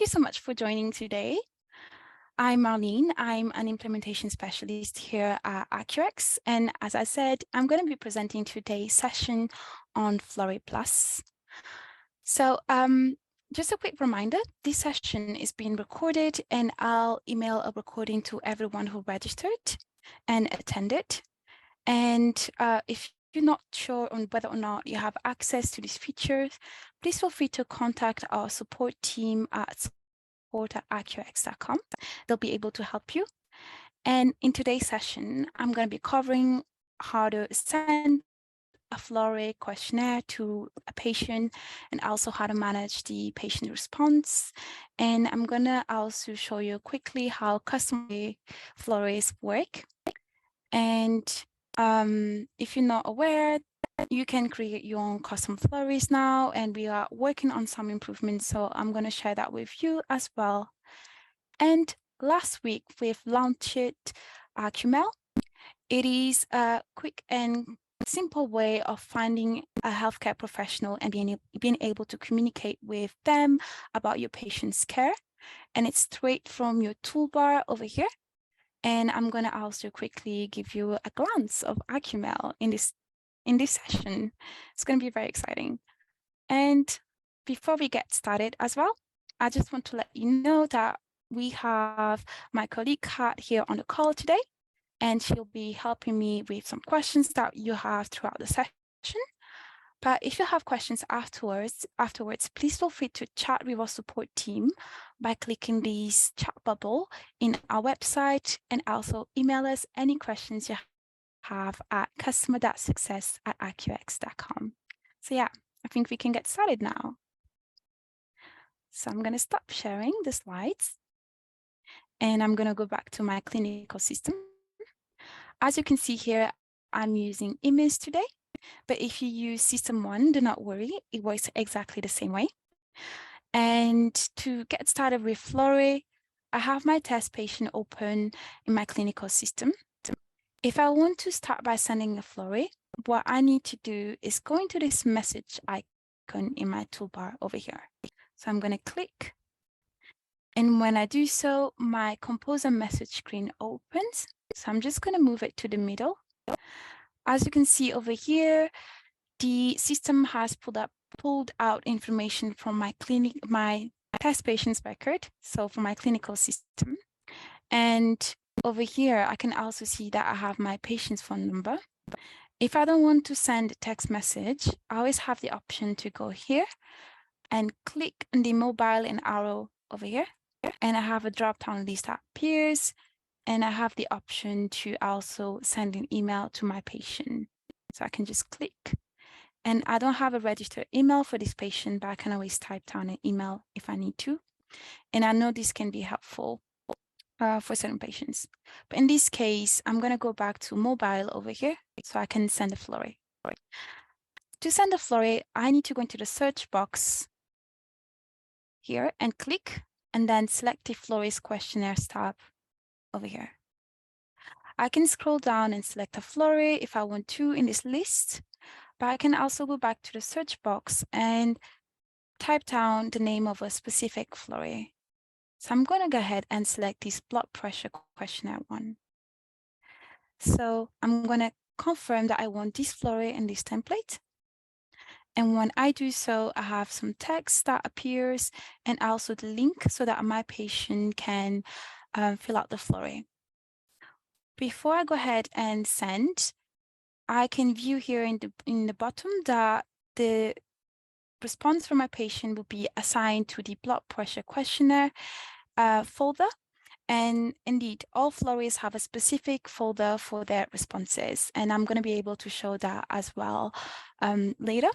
you so much for joining today. I'm Marlene. I'm an implementation specialist here at Accurx. And as I said, I'm going to be presenting today's session on Florey Plus. So just a quick reminder, this session is being recorded and I'll email a recording to everyone who registered and attended. And if you're not sure on whether or not you have access to these features, please feel free to contact our support team at support@accurx.com. They'll be able to help you. And in today's session, I'm going to be covering how to send a Florey questionnaire to a patient and also how to manage the patient response. And I'm going to also show you quickly how custom Floreys work. And if you're not aware, you can create your own custom Floreys now, and we are working on some improvements. So I'm going to share that with you as well. And last week we've launched iqml. It is a quick and simple way of finding a healthcare professional and being able to communicate with them about your patient's care. And it's straight from your toolbar over here. And I'm going to also quickly give you a glance of iqml in this session. It's going to be very exciting. And before we get started as well, I just want to let you know that we have my colleague Kat here on the call today, and she'll be helping me with some questions that you have throughout the session. But if you have questions afterwards, please feel free to chat with our support team by clicking this chat bubble in our website, and also email us any questions you have at customer.success@accurx.com. So yeah, I think we can get started now. So I'm going to stop sharing the slides and I'm going to go back to my clinical system. As you can see here, I'm using EMIS today, but if you use SystmOne, do not worry, it works exactly the same way. And to get started with Flory, I have my test patient open in my clinical system. If I want to start by sending a Flory, what I need to do is go into this message icon in my toolbar over here. So I'm going to click. And when I do so, my composer message screen opens. So I'm just going to move it to the middle. As you can see over here, the system has pulled out information from my test patient's record. So from my clinical system. And over here, I can also see that I have my patient's phone number. If I don't want to send a text message, I always have the option to go here and click on the mobile and arrow over here. And I have a drop-down list that appears, and I have the option to also send an email to my patient. So I can just click. And I don't have a registered email for this patient, but I can always type down an email if I need to. And I know this can be helpful for certain patients. But in this case, I'm going to go back to mobile over here so I can send a Flory. To send a Flory, I need to go into the search box here and click, and then select the Floreys questionnaires tab over here. I can scroll down and select a Flory if I want to in this list, but I can also go back to the search box and type down the name of a specific Flory. So I'm going to go ahead and select this blood pressure questionnaire one. So I'm going to confirm that I want this Flory in this template. And when I do so, I have some text that appears and also the link so that my patient can fill out the Flory. Before I go ahead and send, I can view here in the bottom that the response from my patient will be assigned to the blood pressure questionnaire folder. And indeed, all Floreys have a specific folder for their responses. And I'm going to be able to show that as well later.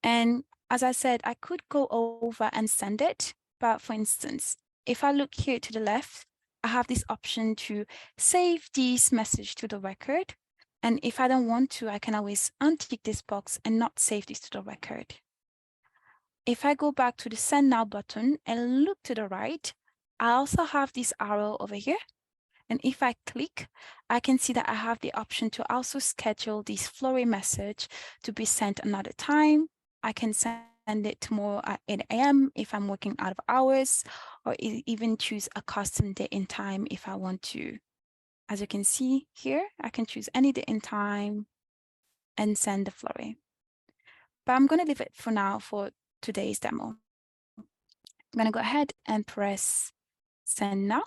And as I said, I could go over and send it. But for instance, if I look here to the left, I have this option to save this message to the record. And if I don't want to, I can always untick this box and not save this to the record. If I go back to the Send Now button and look to the right, I also have this arrow over here. And if I click, I can see that I have the option to also schedule this Flory message to be sent another time. I can send send it tomorrow at 8 a.m. if I'm working out of hours, or even choose a custom date and time if I want to. As you can see here, I can choose any date and time and send the Flory. But I'm going to leave it for now for today's demo. I'm going to go ahead and press send now.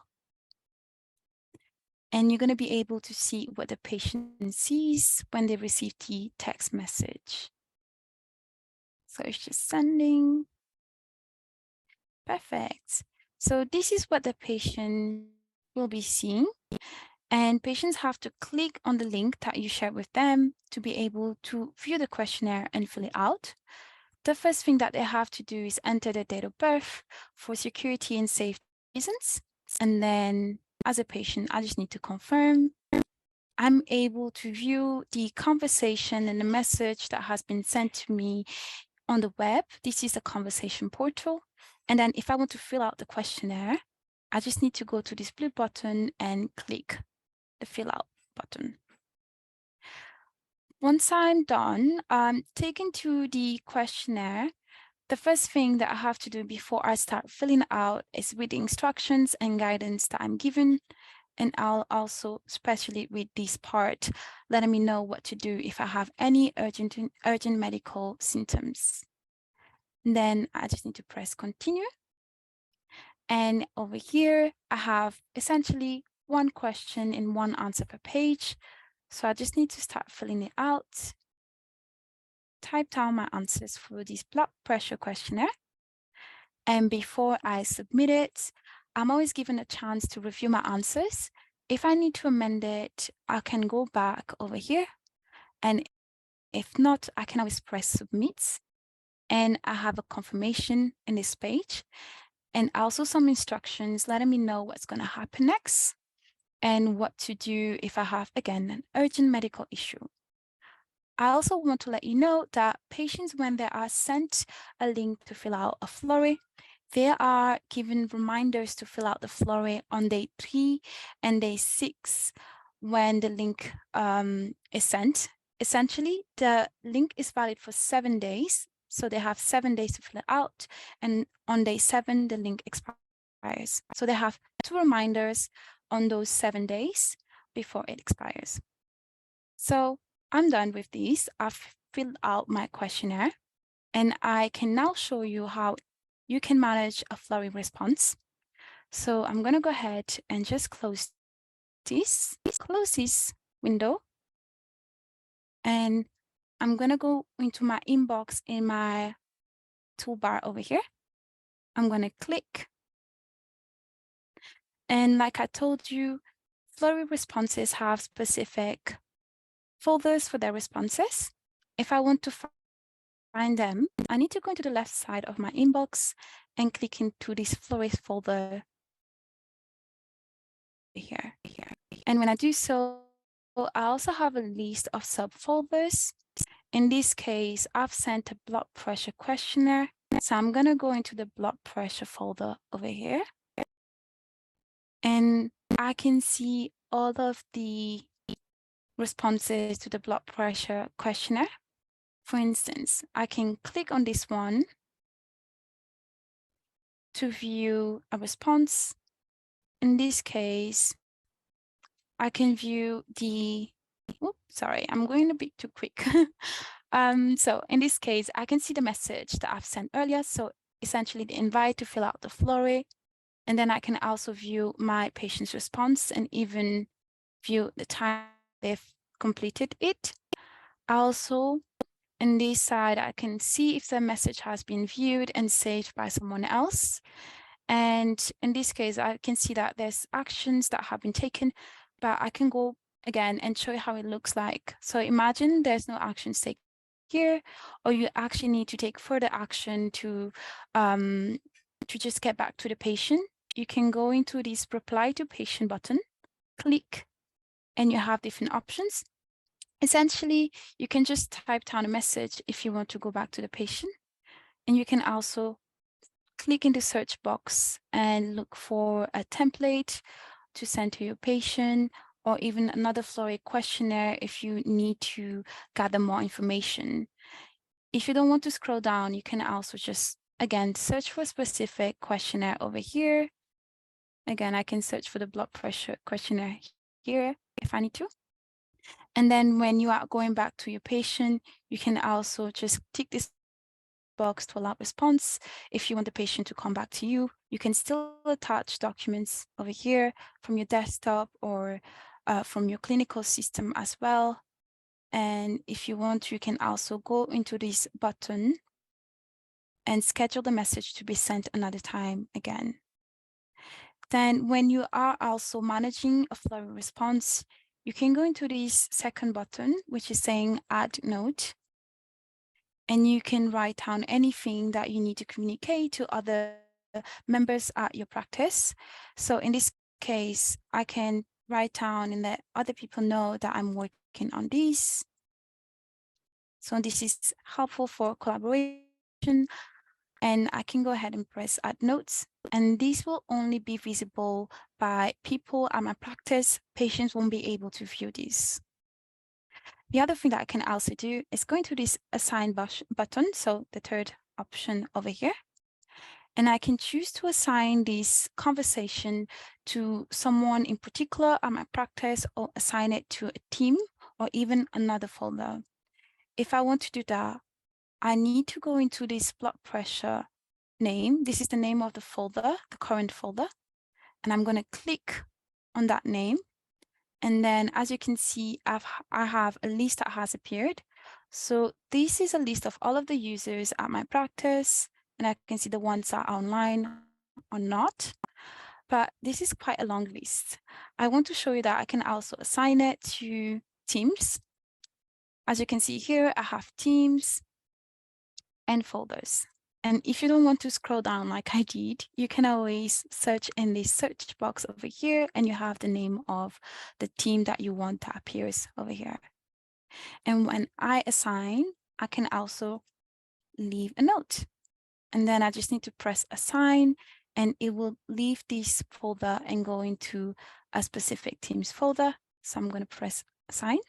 And you're going to be able to see what the patient sees when they receive the text message. So it's just sending. Perfect. So this is what the patient will be seeing. And patients have to click on the link that you share with them to be able to view the questionnaire and fill it out. The first thing that they have to do is enter their date of birth for security and safety reasons. And then as a patient, I just need to confirm. I'm able to view the conversation and the message that has been sent to me on the web. This is a conversation portal. And then if I want to fill out the questionnaire, I just need to go to this blue button and click the fill out button. Once I'm done, taken to the questionnaire, the first thing that I have to do before I start filling out is read the instructions and guidance that I'm given. And I'll also especially read this part, letting me know what to do if I have any urgent medical symptoms. And then I just need to press continue. And over here, I have essentially one question and one answer per page. So I just need to start filling it out. Type down my answers for this blood pressure questionnaire. And before I submit it, I'm always given a chance to review my answers. If I need to amend it, I can go back over here. And if not, I can always press submit. And I have a confirmation in this page. And also some instructions letting me know what's going to happen next and what to do if I have, again, an urgent medical issue. I also want to let you know that patients, when they are sent a link to fill out a Flory, they are given reminders to fill out the Flory on day 3 and day 6 when the link is sent. Essentially, the link is valid for 7 days. So they have 7 days to fill it out. And on day 7, the link expires. So they have 2 reminders on those 7 days before it expires. So I'm done with these. I've filled out my questionnaire, and I can now show you how you can manage a Flory response. So I'm going to go ahead and just close this window. And I'm going to go into my inbox in my toolbar over here. I'm going to click. And like I told you, Flory responses have specific folders for their responses. If I want to find them, I need to go into the left side of my inbox and click into this Floreys folder here. And when I do so, I also have a list of subfolders. In this case, I've sent a blood pressure questionnaire. So I'm going to go into the blood pressure folder over here. And I can see all of the responses to the blood pressure questionnaire. For instance, I can click on this one to view a response. In this case, I can view the, sorry, I'm going a bit too quick. So in this case, I can see the message that I've sent earlier. So essentially the invite to fill out the Flory. And then I can also view my patient's response and even view the time they've completed it. Also, in this side, I can see if the message has been viewed and saved by someone else. And in this case, I can see that there's actions that have been taken, but I can go again and show you how it looks like. So imagine there's no actions taken here, or you actually need to take further action to just get back to the patient. You can go into this reply to patient button, click, and you have different options. Essentially, you can just type down a message if you want to go back to the patient. And you can also click in the search box and look for a template to send to your patient, or even another Flory questionnaire if you need to gather more information. If you don't want to scroll down, you can also just, again, search for a specific questionnaire over here. Again, I can search for the blood pressure questionnaire here if I need to. And then when you are going back to your patient, you can also just tick this box to allow response. If you want the patient to come back to you, you can still attach documents over here from your desktop or from your clinical system as well. And if you want, you can also go into this button and schedule the message to be sent another time again. Then when you are also managing a Flory response, you can go into this second button, which is saying add note. And you can write down anything that you need to communicate to other members at your practice. So in this case, I can write down and let other people know that I'm working on this. So this is helpful for collaboration. And I can go ahead and press add notes. And these will only be visible by people at my practice. Patients won't be able to view these. The other thing that I can also do is go into this assign button, so the third option over here, and I can choose to assign this conversation to someone in particular at my practice or assign it to a team or even another folder. If I want to do that, I need to go into this blood pressure name. This is the name of the folder, the current folder, and I'm going to click on that name. And then as you can see, I have a list that has appeared. So this is a list of all of the users at my practice, and I can see the ones that are online or not. But this is quite a long list. I want to show you that I can also assign it to teams. As you can see here, I have teams and folders. And if you don't want to scroll down like I did, you can always search in this search box over here and you have the name of the team that you want that appears over here. And when I assign, I can also leave a note. And then I just need to press assign and it will leave this folder and go into a specific teams folder. So I'm going to press assign.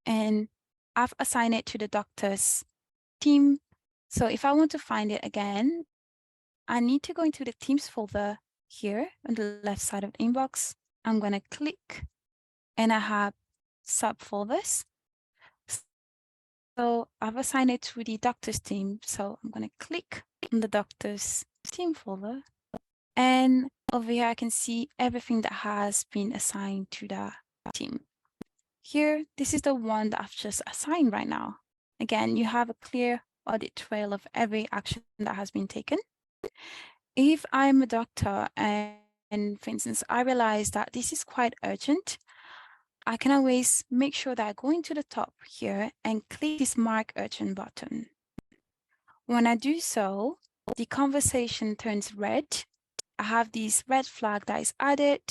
And I've assigned it to the doctor's team. So if I want to find it again, I need to go into the Teams folder here on the left side of the inbox. I'm going to click and I have subfolders. So I've assigned it to the doctor's team. So I'm going to click on the doctor's team folder. And over here, I can see everything that has been assigned to the team. Here, this is the one that I've just assigned right now. Again, you have a clear audit trail of every action that has been taken. If I'm a doctor and for instance, I realize that this is quite urgent, I can always make sure that I go into the top here and click this Mark Urgent button. When I do so, the conversation turns red. I have this red flag that is added,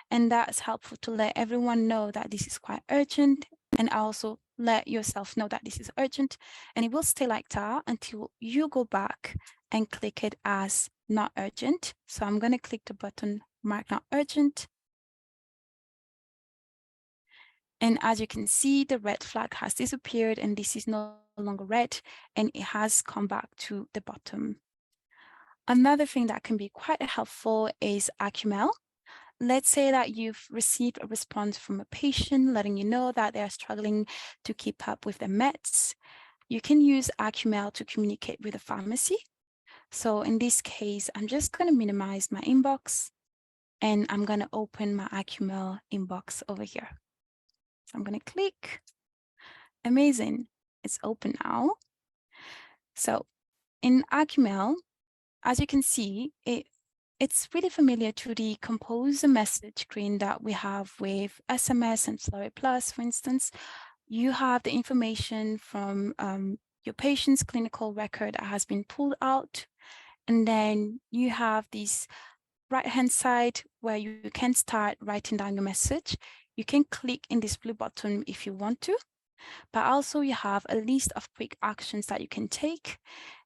and that's helpful to let everyone know that this is quite urgent, and also let yourself know that this is urgent, and it will stay like that until you go back and click it as not urgent. So I'm going to click the button Mark Not Urgent. And as you can see, the red flag has disappeared and this is no longer red and it has come back to the bottom. Another thing that can be quite helpful is iqml. Let's say that you've received a response from a patient letting you know that they're struggling to keep up with their meds. You can use iqml to communicate with the pharmacy. So in this case, I'm just going to minimize my inbox and I'm going to open my iqml inbox over here. So I'm going to click. Amazing. It's open now. So in iqml, as you can see, it's really familiar to the compose a message screen that we have with SMS and Florey Plus, for instance. You have the information from your patient's clinical record that has been pulled out. And then you have this right-hand side where you can start writing down your message. You can click in this blue button if you want to, but also you have a list of quick actions that you can take.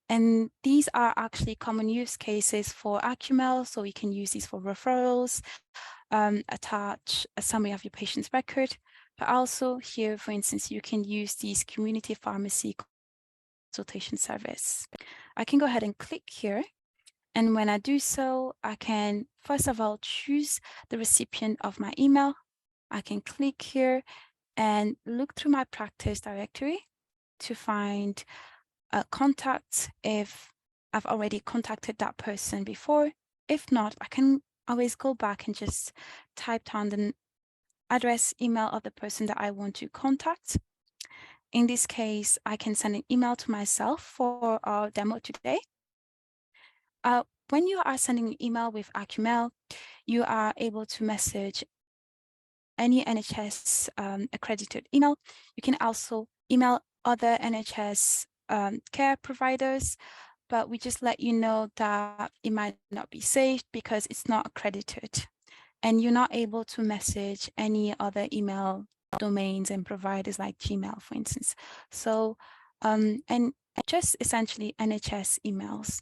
And these are actually common use cases for iqml. So you can use these for referrals, attach a summary of your patient's record, But also here, for instance, you can use these community pharmacy consultation service. I can go ahead and click here. And when I do so, I can, first of all, choose the recipient of my email. I can click here and look through my practice directory to find contacts if I've already contacted that person before. If not, I can always go back and just type down the address, email of the person that I want to contact. In this case, I can send an email to myself for our demo today. When you are sending an email with iqml, you are able to message any NHS accredited email. You can also email other NHS care providers, but we just let you know that it might not be saved because it's not accredited. And you're not able to message any other email domains and providers like Gmail, for instance. So, and just essentially NHS emails.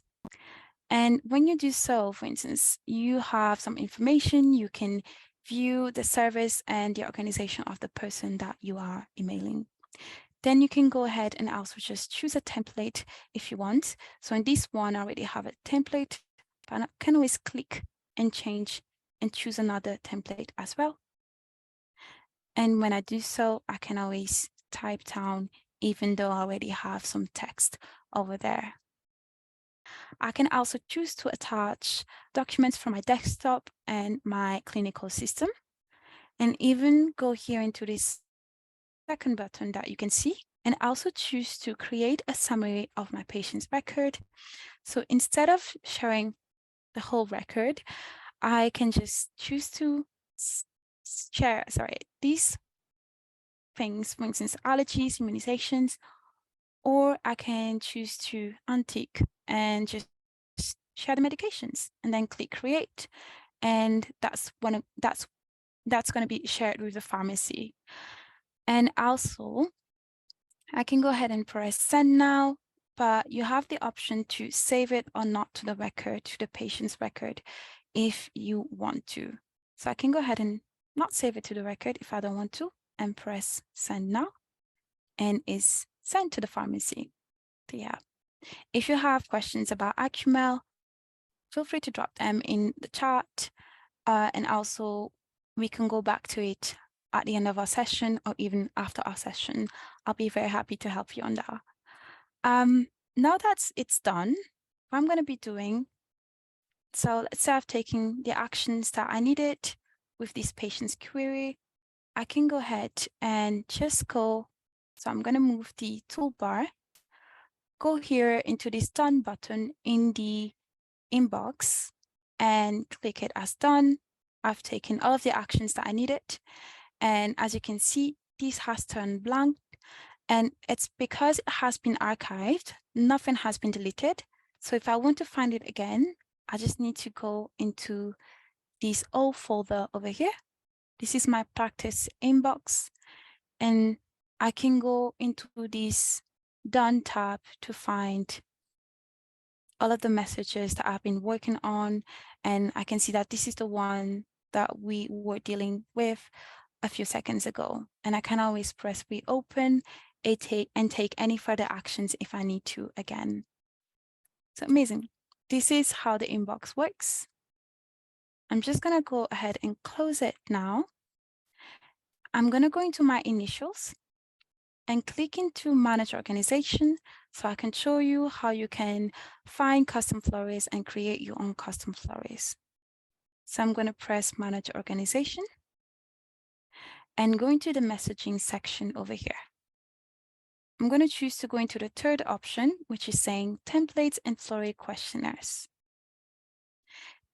And when you do so, for instance, you have some information, you can view the service and the organization of the person that you are emailing. Then you can go ahead and also just choose a template if you want. So in this one, I already have a template, but I can always click and change and choose another template as well. And when I do so, I can always type down, even though I already have some text over there. I can also choose to attach documents from my desktop and my clinical system, and even go here into this second button that you can see, and also choose to create a summary of my patient's record. So instead of showing the whole record, I can just choose to share, these things, for instance, allergies, immunizations, or I can choose to untick and just share the medications and then click create. And that's going to be shared with the pharmacy. And also I can go ahead and press send now, but you have the option to save it or not to the record, to the patient's record, if you want to. So I can go ahead and not save it to the record if I don't want to, and press send now, and is sent to the pharmacy. So yeah, if you have questions about iqml, feel free to drop them in the chat, and also we can go back to it at the end of our session or even after our session. I'll be very happy to help you on that. Now that it's done, what I'm going to be doing, so let's say I've taken the actions that I needed with this patient's query. I can go ahead and just go, so I'm going to move the toolbar, go here into this done button in the inbox and click it as done. I've taken all of the actions that I needed. And as you can see, this has turned blank, and it's because it has been archived, nothing has been deleted. So if I want to find it again, I just need to go into this old folder over here. This is my practice inbox, and I can go into this done tab to find all of the messages that I've been working on. And I can see that this is the one that we were dealing with a few seconds ago. And I can always press reopen and take any further actions if I need to again. So amazing. This is how the inbox works. I'm just going to go ahead and close it now. I'm going to go into my initials and click into Manage Organization so I can show you how you can find custom Floreys and create your own custom Floreys. So I'm going to press Manage Organization and go into the messaging section over here. I'm going to choose to go into the third option, which is saying Templates and Florey Questionnaires.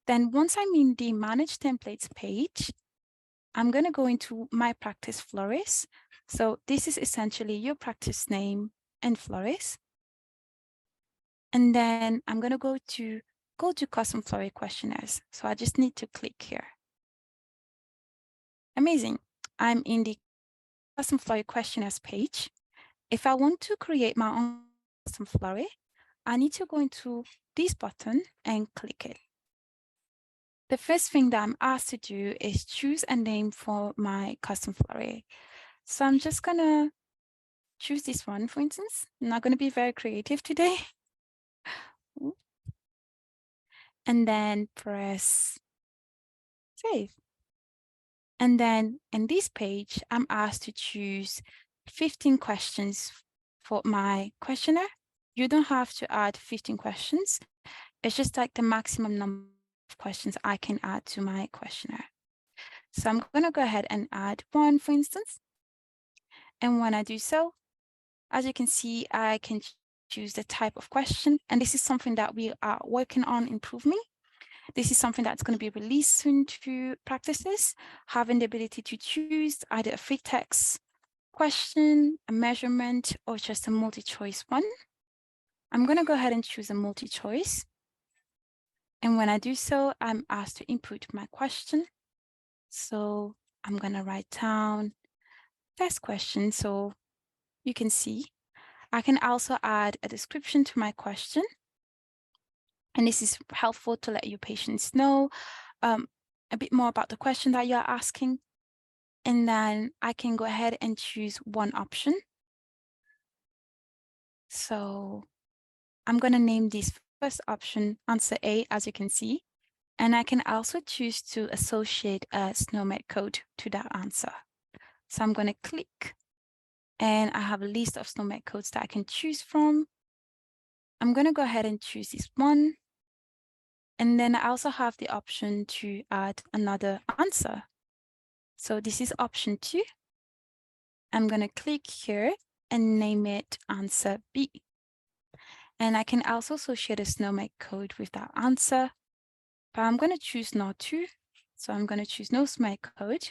Then once I'm in the Manage Templates page, I'm going to go into My Practice Floreys. So this is essentially your practice name and Floreys. And then I'm going to go to Custom Florey Questionnaires. So I just need to click here. Amazing. I'm in the Custom Florey Questionnaires page. If I want to create my own custom Florey, I need to go into this button and click it. The first thing that I'm asked to do is choose a name for my custom Florey. So I'm just gonna choose this one, for instance. I'm not gonna be very creative today. And then press save. And then in this page, I'm asked to choose 15 questions for my questionnaire. You don't have to add 15 questions. It's just like the maximum number of questions I can add to my questionnaire. So I'm going to go ahead and add one, for instance. And when I do so, as you can see, I can choose the type of question. And this is something that we are working on improving. This is something that's going to be released soon to practices, having the ability to choose either a free text question, a measurement, or just a multi-choice one. I'm going to go ahead and choose a multi-choice. And when I do so, I'm asked to input my question. So I'm going to write down test question. So you can see I can also add a description to my question. And this is helpful to let your patients know a bit more about the question that you're asking. And then I can go ahead and choose one option. So I'm going to name this first option answer A, as you can see. And I can also choose to associate a SysmOne code to that answer. So I'm going to click and I have a list of SysmOne codes that I can choose from. I'm going to go ahead and choose this one. And then I also have the option to add another answer. So this is option 2. I'm going to click here and name it answer B. And I can also associate a SysmOne code with that answer, but I'm going to choose not to. So I'm going to choose no SysmOne code.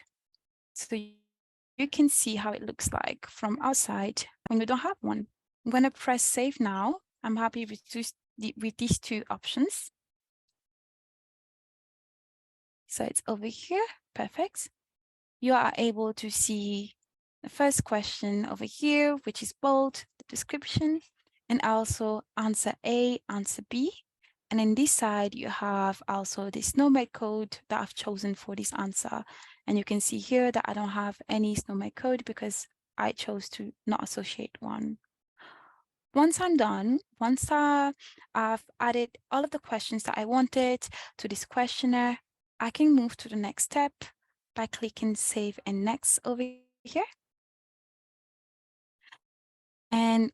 So you can see how it looks like from outside when you don't have one. I'm going to press save now. I'm happy with these two options. So it's over here. Perfect. You are able to see the first question over here, which is bold, the description, and also answer A, answer B. And in this side, you have also the SysmOne code that I've chosen for this answer. And you can see here that I don't have any SysmOne code because I chose to not associate one. Once I'm done, once I've added all of the questions that I wanted to this questionnaire, I can move to the next step by clicking Save and Next over here. And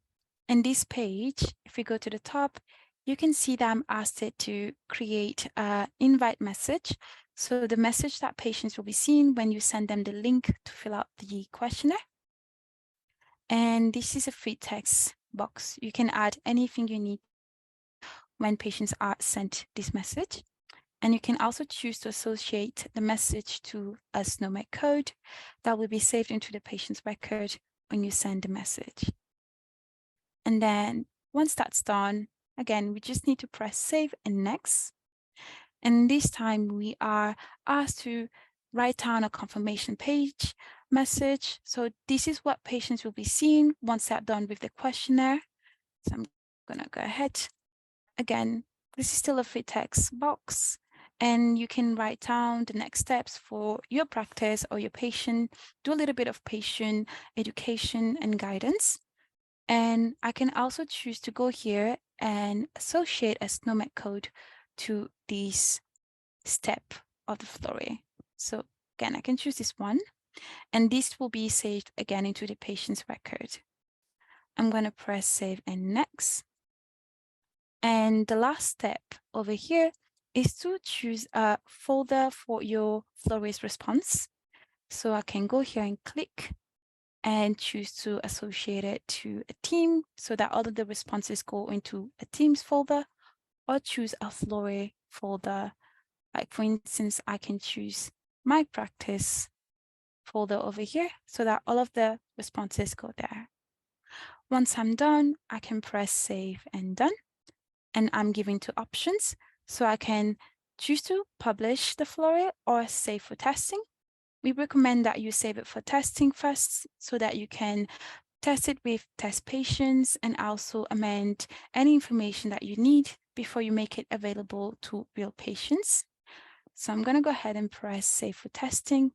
in this page, if we go to the top, you can see that I'm asked it to create an invite message. So the message that patients will be seeing when you send them the link to fill out the questionnaire. And this is a free text box. You can add anything you need when patients are sent this message. And you can also choose to associate the message to a SysmOne code that will be saved into the patient's record when you send the message. And then once that's done, again, we just need to press save and next. And this time we are asked to write down a confirmation page message. So this is what patients will be seeing once they're done with the questionnaire. So I'm gonna go ahead. Again, this is still a free text box, and you can write down the next steps for your practice or your patient, do a little bit of patient education and guidance. And I can also choose to go here and associate a SysmOne code to this step of the Flory. So again, I can choose this one, and this will be saved again into the patient's record. I'm going to press save and next. And the last step over here is to choose a folder for your Floreys response. So I can go here and click and choose to associate it to a team so that all of the responses go into a Teams folder, or choose a Florey folder. Like for instance, I can choose my practice folder over here so that all of the responses go there. Once I'm done, I can press save and done. And I'm given two options. So I can choose to publish the Flory or save for testing. We recommend that you save it for testing first so that you can test it with test patients and also amend any information that you need before you make it available to real patients. So I'm going to go ahead and press save for testing.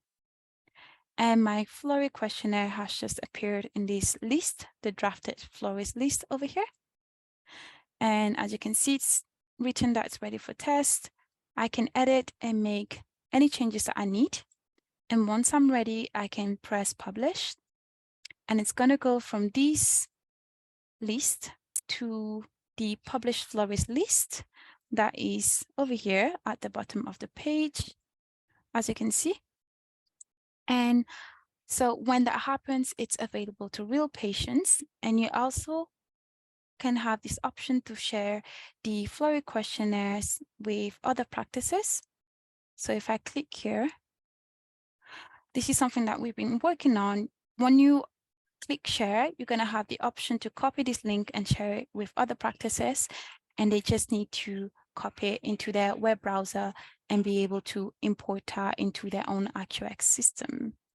And my Flory questionnaire has just appeared in this list, the drafted Floreys list over here. And as you can see, it's written that it's ready for test. I can edit and make any changes that I need. And once I'm ready, I can press publish. And it's going to go from this list to the published Floreys list that is over here at the bottom of the page, as you can see. And so when that happens, it's available to real patients. And you also can have this option to share the Florey questionnaires with other practices. So if I click here, this is something that we've been working on. When you click share, you're going to have the option to copy this link and share it with other practices. And they just need to copy it into their web browser and be able to import that into their own Accurx system.